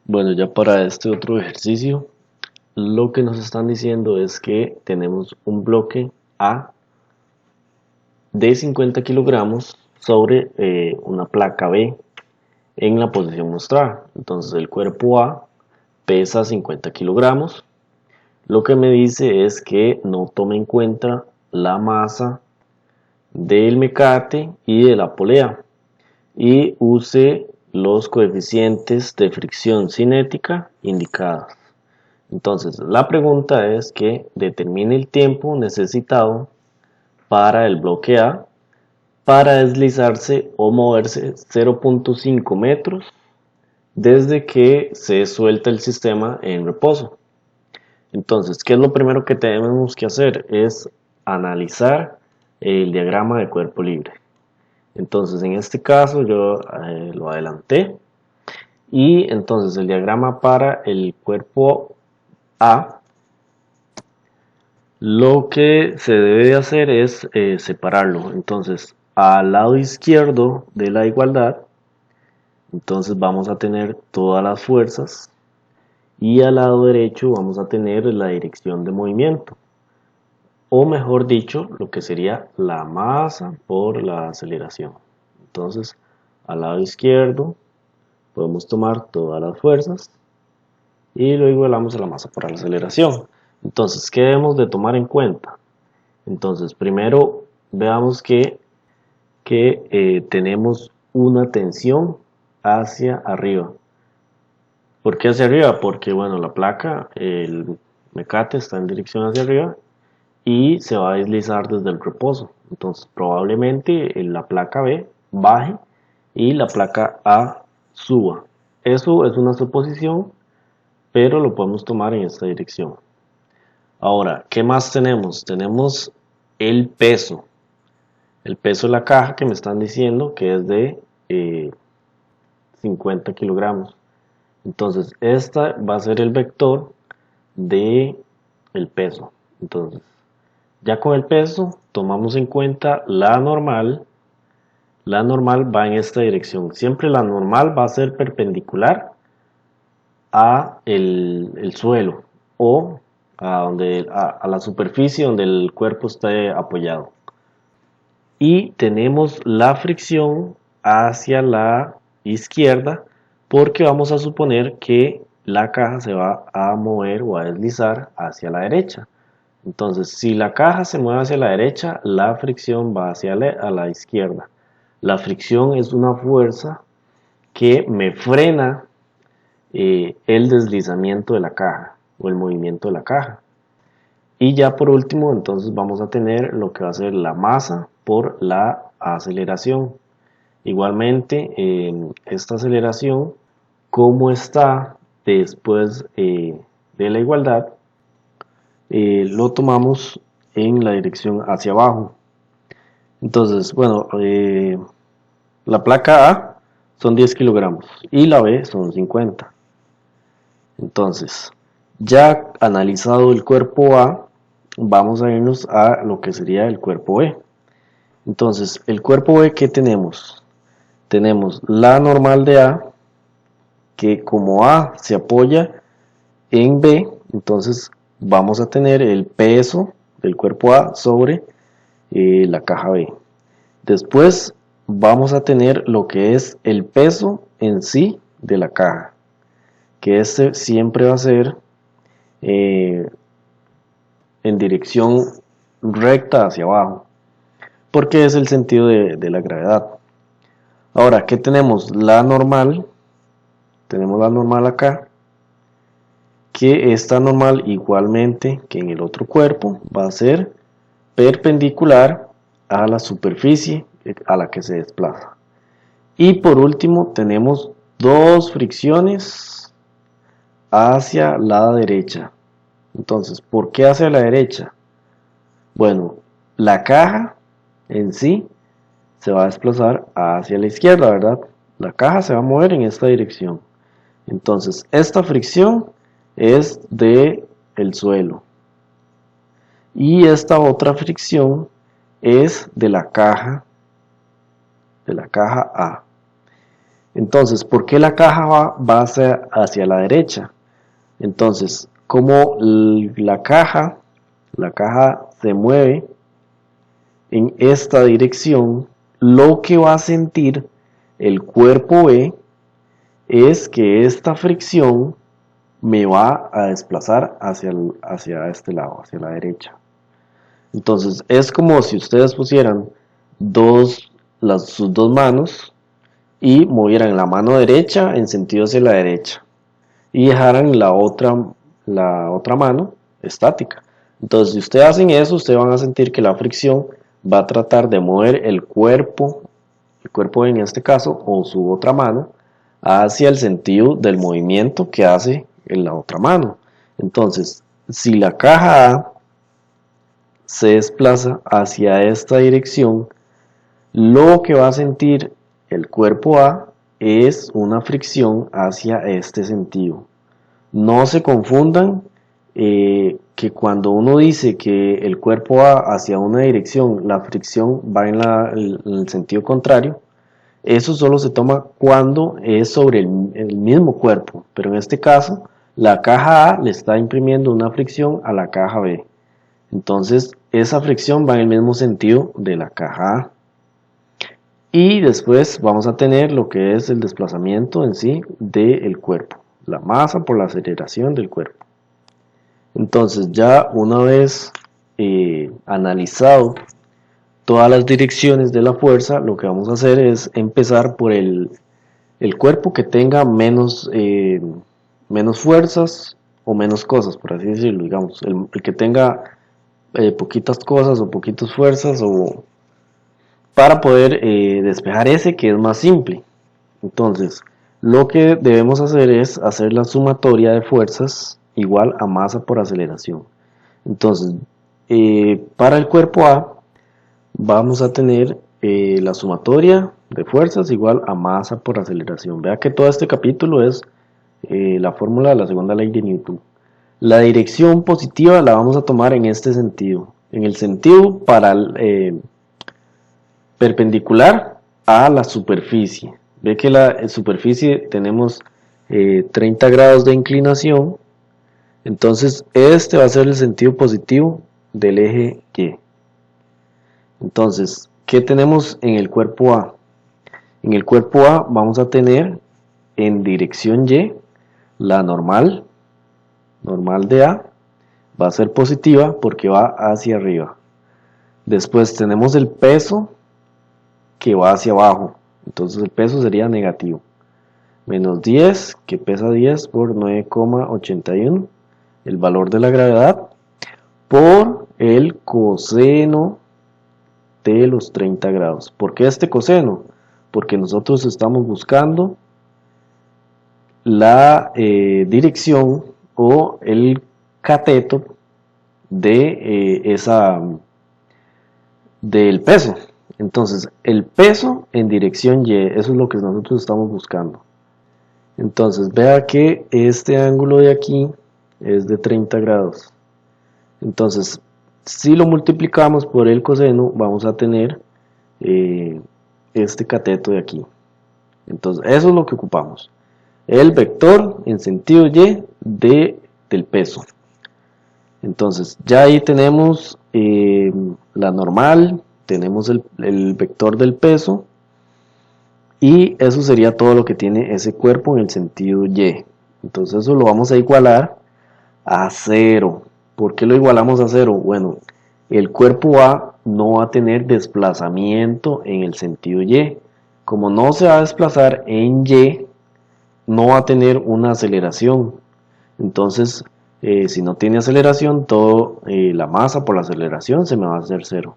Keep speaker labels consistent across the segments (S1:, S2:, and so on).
S1: Bueno, ya para este otro ejercicio, lo que nos están diciendo es que tenemos un bloque A de 50 kilogramos sobre una placa B en la posición mostrada. Entonces el cuerpo A pesa 50 kilogramos. Lo que me dice es que no tome en cuenta la masa del mecate y de la polea y use los coeficientes de fricción cinética indicados. Entonces, la pregunta es que determine el tiempo necesitado para el bloque A para deslizarse o moverse 0.5 metros desde que se suelta el sistema en reposo. Entonces, ¿qué es lo primero que tenemos que hacer? Es analizar el diagrama de cuerpo libre. Entonces, en este caso yo lo adelanté y entonces el diagrama para el cuerpo A, lo que se debe de hacer es separarlo. Entonces, al lado izquierdo de la igualdad, entonces vamos a tener todas las fuerzas y al lado derecho vamos a tener la dirección de movimiento, o mejor dicho, lo que sería la masa por la aceleración. Entonces, al lado izquierdo podemos tomar todas las fuerzas y luego igualamos a la masa por la aceleración. Entonces, ¿qué debemos de tomar en cuenta? Entonces, primero veamos que tenemos una tensión hacia arriba. ¿Por qué hacia arriba? Porque, bueno, la placa, el mecate está en dirección hacia arriba y se va a deslizar desde el reposo. Entonces, probablemente la placa B baje y la placa A suba. Eso es una suposición, pero lo podemos tomar en esta dirección. Ahora, ¿qué más tenemos? Tenemos el peso. El peso de la caja que me están diciendo que es de 50 kilogramos. Entonces, esta va a ser el vector de el peso. Entonces, ya con el peso, tomamos en cuenta la normal. La normal va en esta dirección. Siempre la normal va a ser perpendicular a el suelo o a la superficie donde el cuerpo esté apoyado. Y tenemos la fricción hacia la izquierda porque vamos a suponer que la caja se va a mover o a deslizar hacia la derecha. Entonces, si la caja se mueve hacia la derecha, la fricción va hacia a la izquierda. La fricción es una fuerza que me frena el deslizamiento de la caja o el movimiento de la caja. Y ya por último, entonces vamos a tener lo que va a ser la masa por la aceleración. Igualmente, esta aceleración, como está después de la igualdad, lo tomamos en la dirección hacia abajo. Entonces, bueno, la placa A son 10 kilogramos y la B son 50. Entonces, ya analizado el cuerpo A, vamos a irnos a lo que sería el cuerpo B. Entonces, el cuerpo B, ¿qué tenemos? Tenemos la normal de A, que como A se apoya en B, entonces vamos a tener el peso del cuerpo A sobre la caja B. Después vamos a tener lo que es el peso en sí de la caja, que este siempre va a ser eh, en dirección recta hacia abajo, porque es el sentido de la gravedad. Ahora, ¿qué tenemos? Tenemos la normal acá, que esta normal igualmente que en el otro cuerpo va a ser perpendicular a la superficie a la que se desplaza. Y por último tenemos dos fricciones hacia la derecha. Entonces, ¿por qué hacia la derecha? Bueno, la caja en sí se va a desplazar hacia la izquierda, ¿verdad? La caja se va a mover en esta dirección. Entonces, esta fricción es de el suelo. Y esta otra fricción es de la caja A. Entonces, ¿por qué la caja va hacia la derecha? Entonces, como la caja se mueve en esta dirección, lo que va a sentir el cuerpo B es que esta fricción me va a desplazar hacia este lado, hacia la derecha. Entonces es como si ustedes pusieran sus dos manos y movieran la mano derecha en sentido hacia la derecha y dejaran la otra mano estática. Entonces si ustedes hacen eso, ustedes van a sentir que la fricción va a tratar de mover el cuerpo en este caso, o su otra mano, hacia el sentido del movimiento que hace en la otra mano. Entonces, si la caja A se desplaza hacia esta dirección, lo que va a sentir el cuerpo A es una fricción hacia este sentido. No se confundan que cuando uno dice que el cuerpo va hacia una dirección, la fricción va en el sentido contrario. Eso solo se toma cuando es sobre el mismo cuerpo, pero en este caso la caja A le está imprimiendo una fricción a la caja B. Entonces esa fricción va en el mismo sentido de la caja A. Y después vamos a tener lo que es el desplazamiento en sí del cuerpo, la masa por la aceleración del cuerpo. Entonces ya una vez analizado todas las direcciones de la fuerza, lo que vamos a hacer es empezar por el cuerpo que tenga menos fuerzas o menos cosas, por así decirlo, digamos, el que tenga poquitas cosas o poquitas fuerzas, o para poder despejar ese que es más simple. Entonces, lo que debemos hacer es hacer la sumatoria de fuerzas igual a masa por aceleración. Entonces, para el cuerpo A vamos a tener la sumatoria de fuerzas igual a masa por aceleración. Vea que todo este capítulo es la fórmula de la segunda ley de Newton. La dirección positiva la vamos a tomar en este sentido, en el sentido perpendicular a la superficie. Ve que la superficie tenemos 30 grados de inclinación, entonces este va a ser el sentido positivo del eje Y. Entonces, ¿qué tenemos en el cuerpo A? En el cuerpo A vamos a tener en dirección Y la normal de A va a ser positiva porque va hacia arriba. Después tenemos el peso que va hacia abajo, entonces el peso sería negativo. Menos 10, que pesa 10 por 9,81, el valor de la gravedad, por el coseno de los 30 grados. ¿Por qué este coseno? Porque nosotros estamos buscando la dirección o el cateto de del peso. Entonces, el peso en dirección Y, eso es lo que nosotros estamos buscando. Entonces, vea que este ángulo de aquí es de 30 grados. Entonces, si lo multiplicamos por el coseno, vamos a tener este cateto de aquí. Entonces, eso es lo que ocupamos. El vector en sentido Y del peso. Entonces, ya ahí tenemos la normal, tenemos el vector del peso, y eso sería todo lo que tiene ese cuerpo en el sentido Y. Entonces eso lo vamos a igualar a 0. ¿Por qué lo igualamos a 0? Bueno, el cuerpo A no va a tener desplazamiento en el sentido Y. Como no se va a desplazar en Y, no va a tener una aceleración. Entonces, si no tiene aceleración, la masa por la aceleración se me va a hacer 0.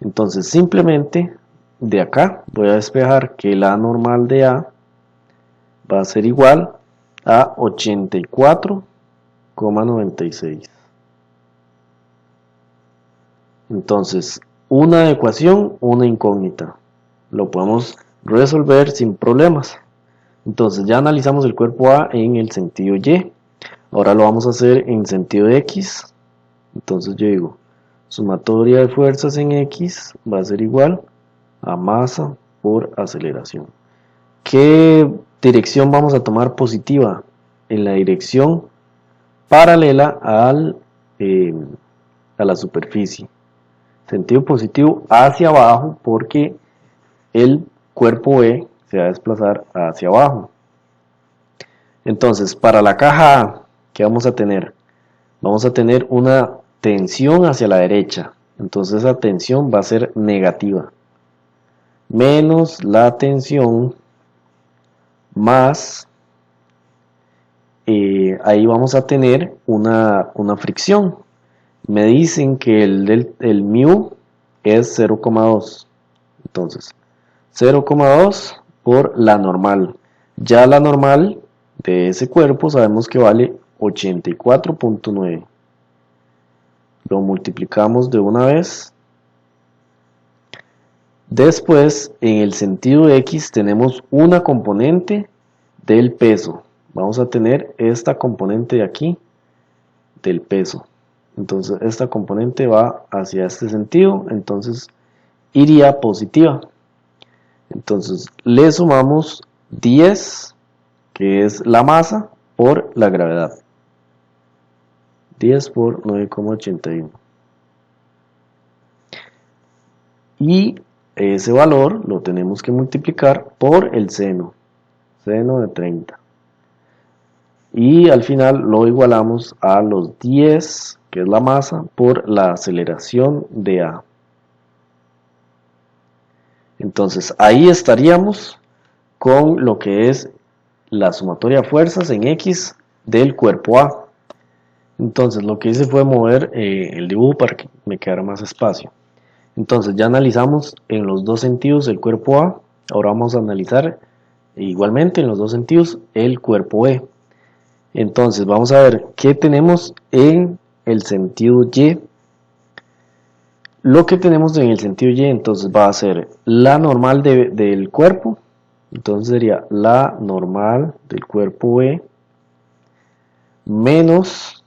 S1: Entonces, simplemente de acá voy a despejar que la normal de A va a ser igual a 84,96. Entonces, una ecuación, una incógnita. Lo podemos resolver sin problemas. Entonces, ya analizamos el cuerpo A en el sentido Y. Ahora lo vamos a hacer en sentido X. Entonces yo digo, sumatoria de fuerzas en X va a ser igual a masa por aceleración. ¿Qué dirección vamos a tomar positiva? En la dirección paralela a la superficie. Sentido positivo hacia abajo porque el cuerpo B se va a desplazar hacia abajo. Entonces, para la caja A, ¿qué vamos a tener? Vamos a tener una tensión hacia la derecha. Entonces esa tensión va a ser negativa. Menos la tensión más, ahí vamos a tener una fricción. Me dicen que el mu es 0,2. Entonces, 0,2 por la normal. Ya la normal de ese cuerpo sabemos que vale 84,9. Lo multiplicamos de una vez. Después, en el sentido X tenemos una componente del peso. Vamos a tener esta componente de aquí del peso. Entonces esta componente va hacia este sentido, entonces iría positiva. Entonces le sumamos 10, que es la masa, por la gravedad. 10 por 9,81. Y ese valor lo tenemos que multiplicar por el seno de 30. Y al final lo igualamos a los 10, que es la masa, por la aceleración de A. Entonces ahí estaríamos con lo que es la sumatoria de fuerzas en X del cuerpo A. Entonces lo que hice fue mover el dibujo para que me quedara más espacio. Entonces ya analizamos en los dos sentidos el cuerpo A. Ahora vamos a analizar igualmente en los dos sentidos el cuerpo B. Entonces vamos a ver qué tenemos en el sentido Y. Lo que tenemos en el sentido Y entonces va a ser la normal del cuerpo. Entonces sería la normal del cuerpo B menos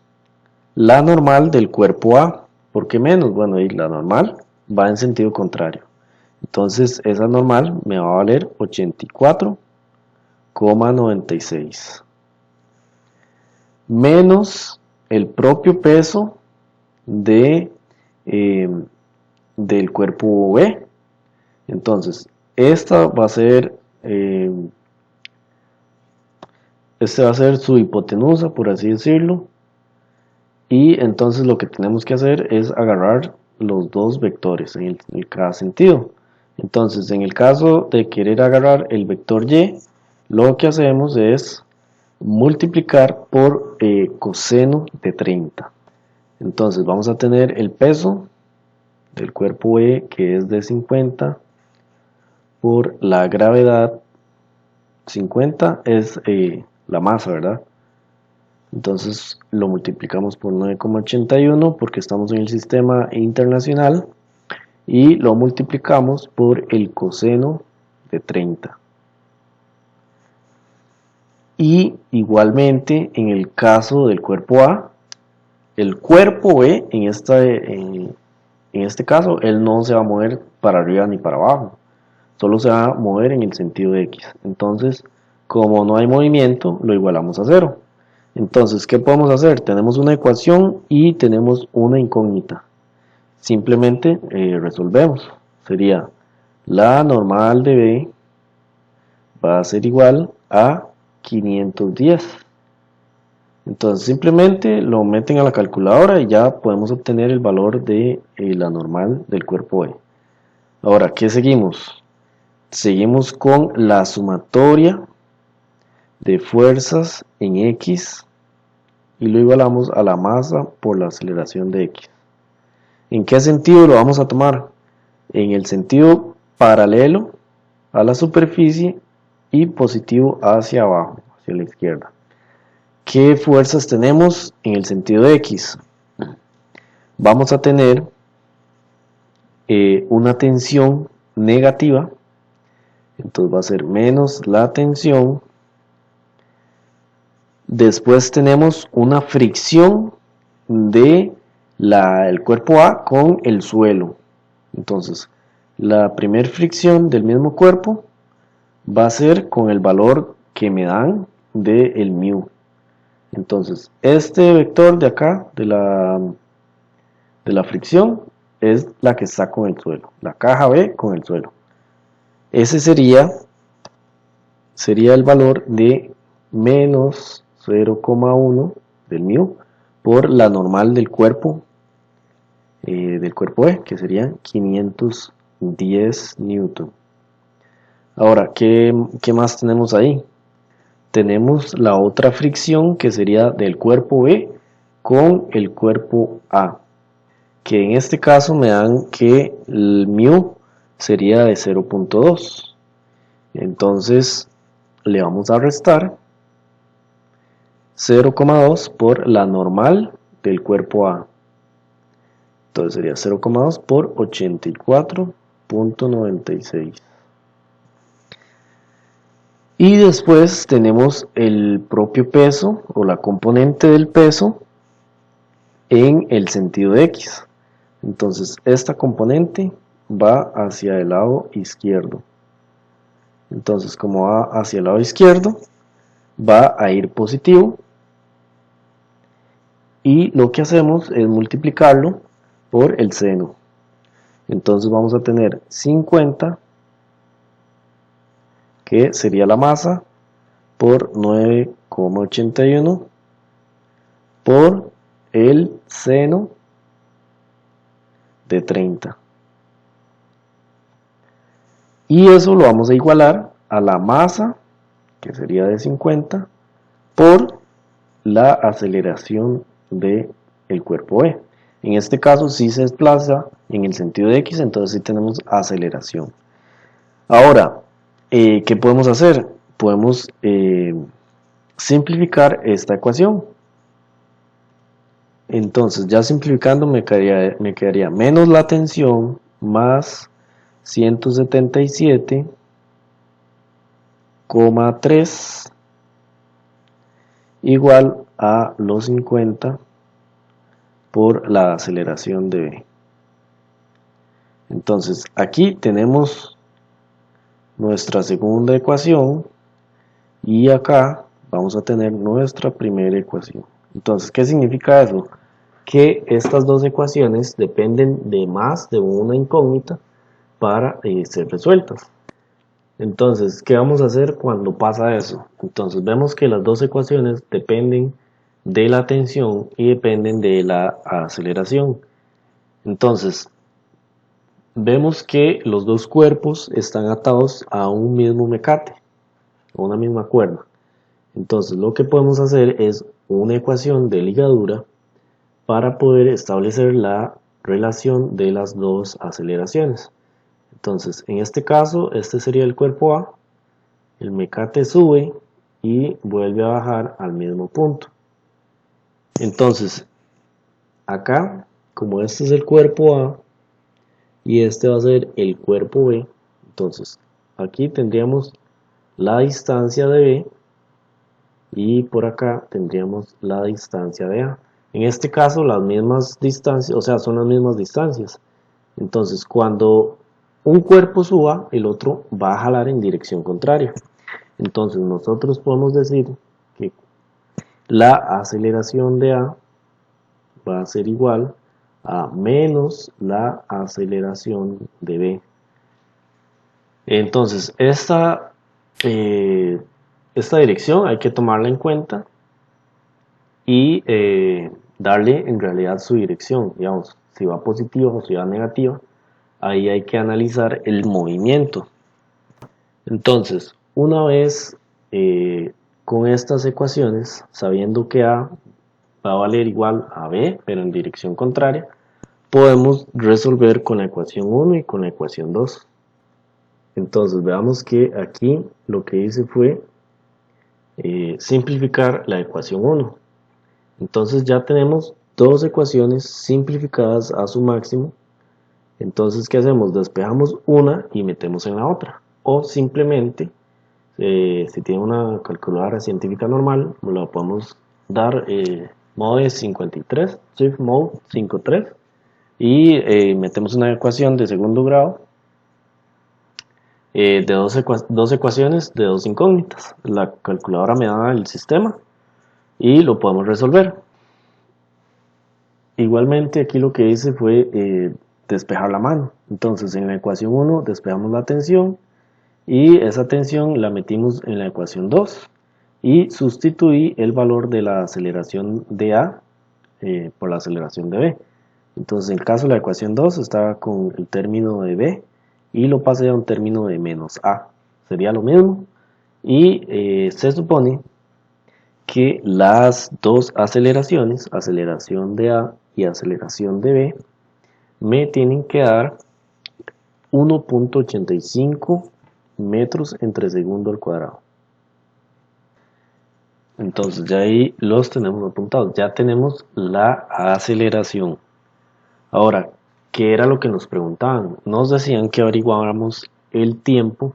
S1: la normal del cuerpo A. ¿Por qué menos? Bueno, y la normal va en sentido contrario. Entonces esa normal me va a valer 84,96 menos el propio peso del cuerpo B. Entonces esta va a ser este va a ser su hipotenusa, por así decirlo, y entonces lo que tenemos que hacer es agarrar los dos vectores en cada sentido. Entonces en el caso de querer agarrar el vector Y, lo que hacemos es multiplicar por coseno de 30. Entonces vamos a tener el peso del cuerpo E, que es de 50, por la gravedad. 50 es la masa, ¿verdad? Entonces lo multiplicamos por 9,81 porque estamos en el sistema internacional, y lo multiplicamos por el coseno de 30. Y igualmente en el caso del cuerpo A, el cuerpo B en este caso, él no se va a mover para arriba ni para abajo, solo se va a mover en el sentido X. Entonces, como no hay movimiento, lo igualamos a 0. Entonces, ¿qué podemos hacer? Tenemos una ecuación y tenemos una incógnita. Simplemente resolvemos. Sería la normal de B va a ser igual a 510. Entonces simplemente lo meten a la calculadora y ya podemos obtener el valor de la normal del cuerpo B. Ahora, ¿qué seguimos? Seguimos con la sumatoria de fuerzas en X y lo igualamos a la masa por la aceleración de X. ¿En qué sentido lo vamos a tomar? En el sentido paralelo a la superficie y positivo hacia abajo, hacia la izquierda. ¿Qué fuerzas tenemos en el sentido de X? Vamos a tener una tensión negativa, entonces va a ser menos la tensión. Después tenemos una fricción de el cuerpo A con el suelo. Entonces la primera fricción del mismo cuerpo va a ser con el valor que me dan del mu. Entonces, este vector de acá, de la fricción, es la que está con el suelo, la caja B con el suelo. Ese sería el valor de menos 0,1 del mu por la normal del cuerpo E, que serían 510 newton. Ahora, ¿qué más tenemos ahí? Tenemos la otra fricción que sería del cuerpo B con el cuerpo A, que en este caso me dan que el mu sería de 0,2. Entonces le vamos a restar 0,2 por la normal del cuerpo A. Entonces sería 0,2 por 84.96. Y después tenemos el propio peso o la componente del peso en el sentido de X. Entonces esta componente va hacia el lado izquierdo. Entonces como va hacia el lado izquierdo, va a ir positivo. Y lo que hacemos es multiplicarlo por el seno. Entonces vamos a tener 50, que sería la masa, por 9,81 por el seno de 30. Y eso lo vamos a igualar a la masa, que sería de 50, por la aceleración del cuerpo E. En este caso sí se desplaza en el sentido de X, entonces sí tenemos aceleración. Ahora, ¿qué podemos hacer? Podemos simplificar esta ecuación. Entonces, ya simplificando me quedaría menos la tensión más 177,3 igual a los 50 por la aceleración de V. Entonces, aquí tenemos nuestra segunda ecuación y acá vamos a tener nuestra primera ecuación. Entonces, ¿qué significa eso? Que estas dos ecuaciones dependen de más de una incógnita para ser resueltas. Entonces, ¿qué vamos a hacer cuando pasa eso? Entonces, vemos que las dos ecuaciones dependen de la tensión y dependen de la aceleración. Entonces, vemos que los dos cuerpos están atados a un mismo mecate, a una misma cuerda. Entonces, lo que podemos hacer es una ecuación de ligadura para poder establecer la relación de las dos aceleraciones. Entonces, en este caso, este sería el cuerpo A, el mecate sube y vuelve a bajar al mismo punto. Entonces, acá, como este es el cuerpo A y este va a ser el cuerpo B, entonces aquí tendríamos la distancia de B y por acá tendríamos la distancia de A. En este caso las mismas distancias, o sea, son las mismas distancias. Entonces cuando un cuerpo suba, el otro va a jalar en dirección contraria. Entonces nosotros podemos decir que la aceleración de A va a ser igual a menos la aceleración de B. Entonces esta dirección hay que tomarla en cuenta y darle en realidad su dirección, digamos, si va positiva o si va negativa, ahí hay que analizar el movimiento. Entonces, una vez con estas ecuaciones, sabiendo que A va a valer igual a B, pero en dirección contraria, podemos resolver con la ecuación 1 y con la ecuación 2. Entonces, veamos que aquí lo que hice fue simplificar la ecuación 1. Entonces ya tenemos dos ecuaciones simplificadas a su máximo. Entonces, ¿qué hacemos? Despejamos una y metemos en la otra. O simplemente, si tiene una calculadora científica normal, la podemos dar mode 53, Shift Mode 53, y metemos una ecuación de segundo grado dos ecuaciones de dos incógnitas. La calculadora me da el sistema y lo podemos resolver. Igualmente aquí lo que hice fue despejar la mano. Entonces en la ecuación 1 despejamos la tensión y esa tensión la metimos en la ecuación 2 y sustituí el valor de la aceleración de A por la aceleración de B. Entonces en el caso de la ecuación 2 estaba con el término de B y lo pasé a un término de menos A. Sería lo mismo y se supone que las dos aceleraciones, aceleración de A y aceleración de B, me tienen que dar 1.85 metros entre segundo al cuadrado. Entonces ya ahí los tenemos apuntados, ya tenemos la aceleración. Ahora, ¿qué era lo que nos preguntaban? Nos decían que averiguáramos el tiempo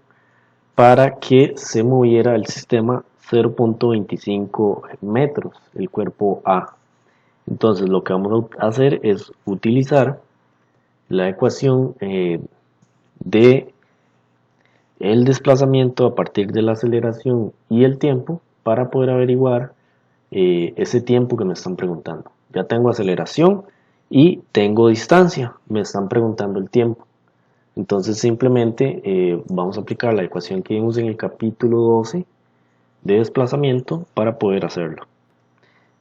S1: para que se moviera el sistema 0.25 metros, el cuerpo A. Entonces lo que vamos a hacer es utilizar la ecuación de el desplazamiento a partir de la aceleración y el tiempo para poder averiguar ese tiempo que me están preguntando. Ya tengo aceleración y tengo distancia, me están preguntando el tiempo. Entonces simplemente vamos a aplicar la ecuación que vimos en el capítulo 12 de desplazamiento para poder hacerlo.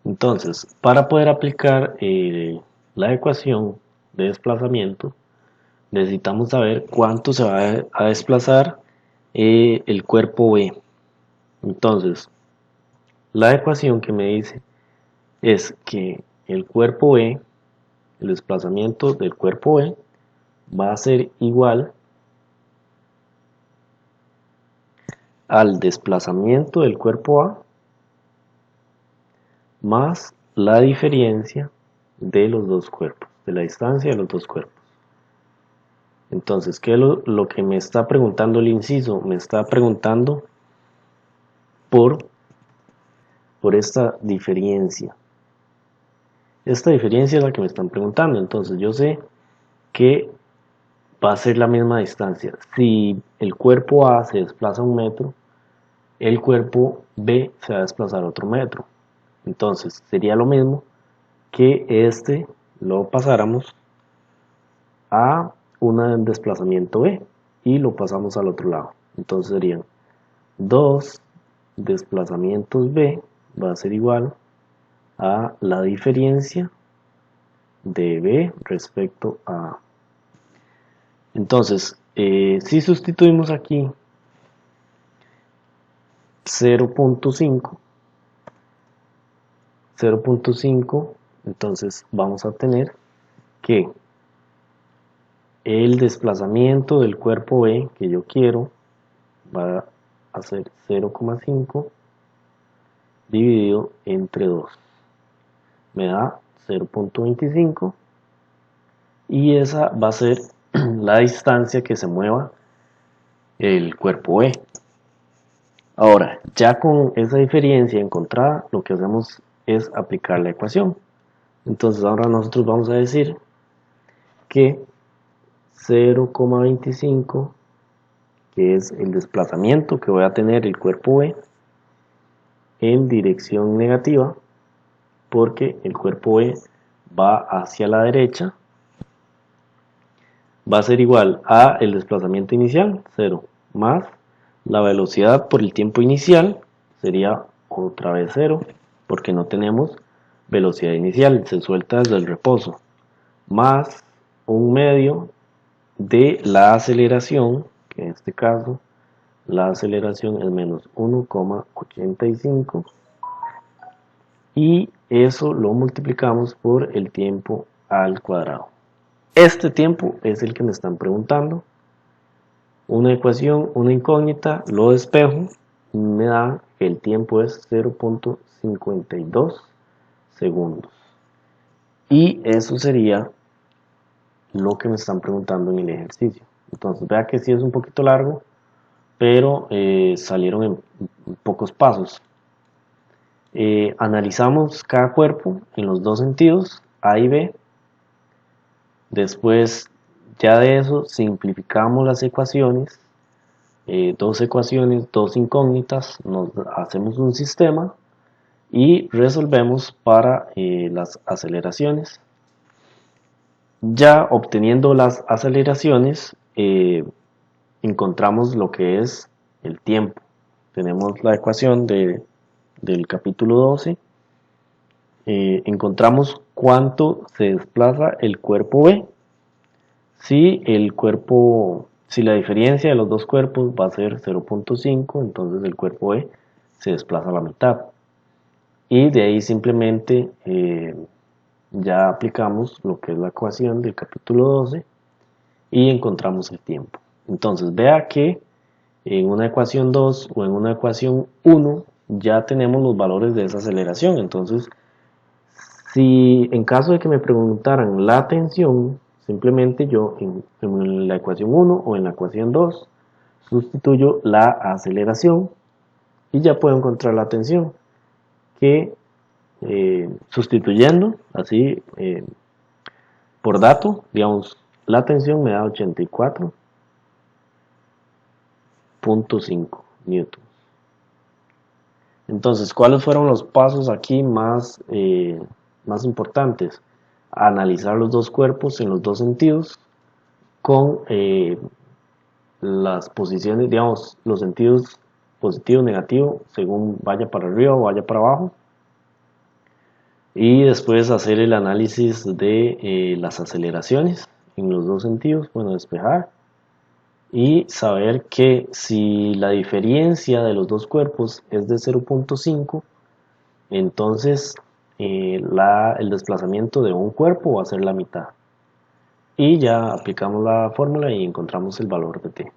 S1: Entonces, para poder aplicar la ecuación de desplazamiento, necesitamos saber cuánto se va a desplazar el cuerpo B. Entonces, la ecuación que me dice es que el cuerpo B, el desplazamiento del cuerpo B, va a ser igual al desplazamiento del cuerpo A más la diferencia de los dos cuerpos, de la distancia de los dos cuerpos. Entonces, ¿qué es lo que me está preguntando el inciso? Me está preguntando por esta diferencia. Esta diferencia es la que me están preguntando. Entonces, yo sé que va a ser la misma distancia. Si el cuerpo A se desplaza 1 metro, el cuerpo B se va a desplazar otro metro. Entonces, sería lo mismo que este lo pasáramos a un desplazamiento B y lo pasamos al otro lado. Entonces serían 2 desplazamientos B va a ser igual a la diferencia de B respecto a A. Entonces, si sustituimos aquí 0.5, entonces vamos a tener que el desplazamiento del cuerpo B que yo quiero va a ser 0,5 dividido entre 2. Me da 0.25 y esa va a ser la distancia que se mueva el cuerpo B. Ahora, ya con esa diferencia encontrada, lo que hacemos es aplicar la ecuación. Entonces ahora nosotros vamos a decir que 0,25, que es el desplazamiento que voy a tener el cuerpo B en dirección negativa, porque el cuerpo B va hacia la derecha, va a ser igual a el desplazamiento inicial, 0, más la velocidad por el tiempo inicial, sería otra vez 0, porque no tenemos velocidad inicial, se suelta desde el reposo, más un medio de la aceleración, que en este caso la aceleración es menos 1,85, y eso lo multiplicamos por el tiempo al cuadrado. Este tiempo es el que me están preguntando. Una ecuación, una incógnita, lo despejo, me da que el tiempo es 0.52 segundos. Y eso sería lo que me están preguntando en el ejercicio. Entonces vea que sí es un poquito largo, pero salieron en pocos pasos. Analizamos cada cuerpo en los dos sentidos, A y B. Después ya de eso simplificamos las ecuaciones dos ecuaciones, dos incógnitas, nos hacemos un sistema y resolvemos para las aceleraciones. Ya obteniendo las aceleraciones, encontramos lo que es el tiempo. Tenemos la ecuación del capítulo 12. Encontramos cuánto se desplaza el cuerpo B. Si la diferencia de los dos cuerpos va a ser 0.5, entonces el cuerpo B se desplaza a la mitad. Y de ahí simplemente ya aplicamos lo que es la ecuación del capítulo 12 y encontramos el tiempo. Entonces vea que en una ecuación 2 o en una ecuación 1 ya tenemos los valores de esa aceleración. Entonces, si en caso de que me preguntaran la tensión, simplemente yo en la ecuación 1 o en la ecuación 2 sustituyo la aceleración y ya puedo encontrar la tensión, que sustituyendo así por dato, digamos, la tensión me da 84.5 newtons. Entonces, ¿cuáles fueron los pasos aquí más importantes? Analizar los dos cuerpos en los dos sentidos con las posiciones, digamos, los sentidos positivo, negativo, según vaya para arriba o vaya para abajo. Y después hacer el análisis de las aceleraciones en los dos sentidos, bueno, despejar. Y saber que si la diferencia de los dos cuerpos es de 0.5, entonces el desplazamiento de un cuerpo va a ser la mitad. Y ya aplicamos la fórmula y encontramos el valor de t.